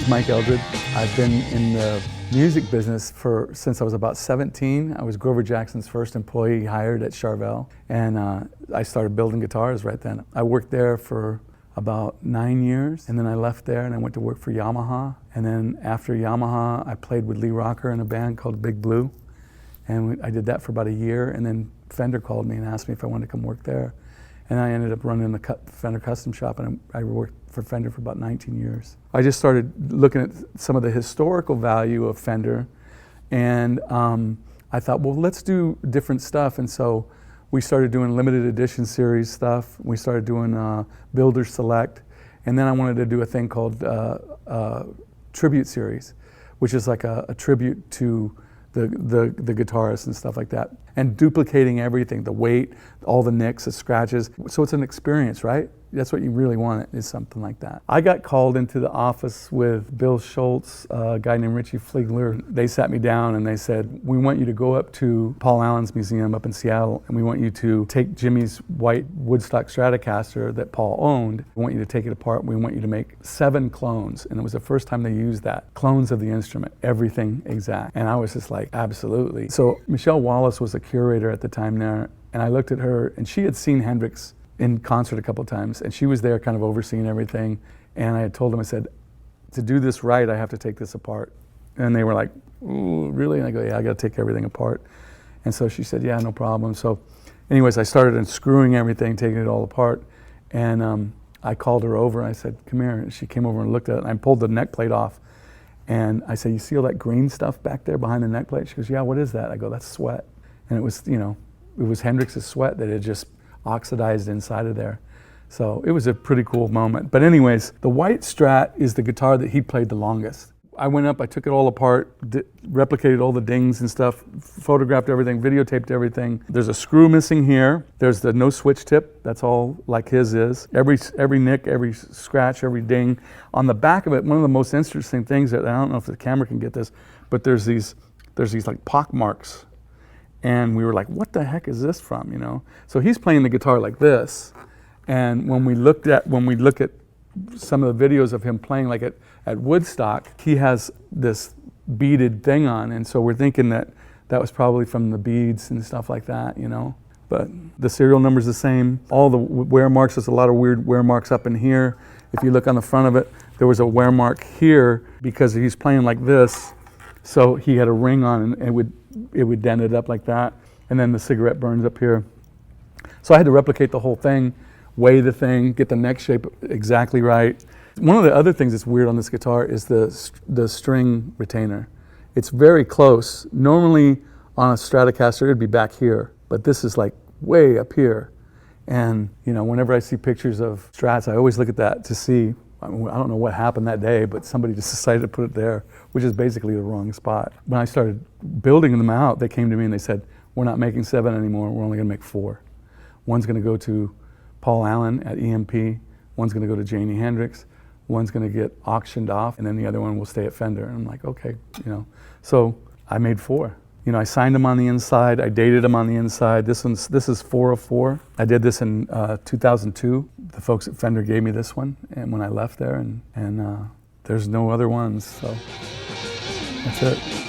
name's Mike Eldred. I've been in the music business since I was about 17. I was Grover Jackson's first employee hired at Charvel, and I started building guitars right then. I worked there for about 9 years, and then I left there and I went to work for Yamaha. And then after Yamaha, I played with Lee Rocker in a band called Big Blue, and I did that for about a year. And then Fender called me and asked me if I wanted to come work there. And I ended up running the Fender custom shop, and I worked for Fender for about 19 years. I just started looking at some of the historical value of Fender, and I thought, well, let's do different stuff. And so we started doing limited edition series stuff. We started doing Builder Select, and then I wanted to do a thing called Tribute Series, which is like a tribute to the guitarists and stuff like that, and duplicating everything, the weight, all the nicks, the scratches. So it's an experience, right? That's what you really want, is something like that. I got called into the office with Bill Schultz, a guy named Richie Fliegler. They sat me down and they said, we want you to go up to Paul Allen's museum up in Seattle, and we want you to take Jimmy's white Woodstock Stratocaster that Paul owned. We want you to take it apart. We want you to make 7 clones. And it was the first time they used that. Clones of the instrument, everything exact. And I was just like, absolutely. So Michelle Wallace was a curator at the time there, and I looked at her, and she had seen Hendrix in concert a couple of times, and she was there kind of overseeing everything. And I had told them, I said, to do this right, I have to take this apart. And they were like, ooh, really? And I go, yeah, I got to take everything apart. And so she said, yeah, no problem. So anyways, I started unscrewing everything, taking it all apart. And I called her over and I said, come here. And she came over and looked at it, and I pulled the neck plate off. And I said, you see all that green stuff back there behind the neck plate? She goes, yeah, what is that? I go, that's sweat. And it was, you know, it was Hendrix's sweat that had just oxidized inside of there. So it was a pretty cool moment. But anyways, the white Strat is the guitar that he played the longest. I went up, I took it all apart, replicated all the dings and stuff, photographed everything, videotaped everything. There's a screw missing here. There's the no switch tip. That's all like his is. Every nick, every scratch, every ding. On the back of it, one of the most interesting things that, I don't know if the camera can get this, but there's these like pock marks. And we were like, what the heck is this from, you know? So he's playing the guitar like this. And when we look at some of the videos of him playing like at Woodstock, he has this beaded thing on. And so we're thinking that was probably from the beads and stuff like that, you know? But the serial number's the same. All the wear marks, there's a lot of weird wear marks up in here. If you look on the front of it, there was a wear mark here because he's playing like this. So he had a ring on, and it would dent it up like that. And then the cigarette burns up here. So I had to replicate the whole thing, weigh the thing, get the neck shape exactly right. One of the other things that's weird on this guitar is the string retainer. It's very close. Normally on a Stratocaster, it'd be back here, but this is like way up here. And you know, whenever I see pictures of Strats, I always look at that to see, I don't know what happened that day, but somebody just decided to put it there, which is basically the wrong spot. When I started building them out, they came to me and they said, we're not making 7 anymore, we're only gonna make 4. One's gonna go to Paul Allen at EMP, one's gonna go to Jimi Hendrix, one's gonna get auctioned off, and then the other one will stay at Fender. And I'm like, okay, you know. So I made 4. You know, I signed them on the inside, I dated them on the inside. This is 4 of 4. I did this in 2002. The folks at Fender gave me this one, and when I left there, and there's no other ones, so that's it.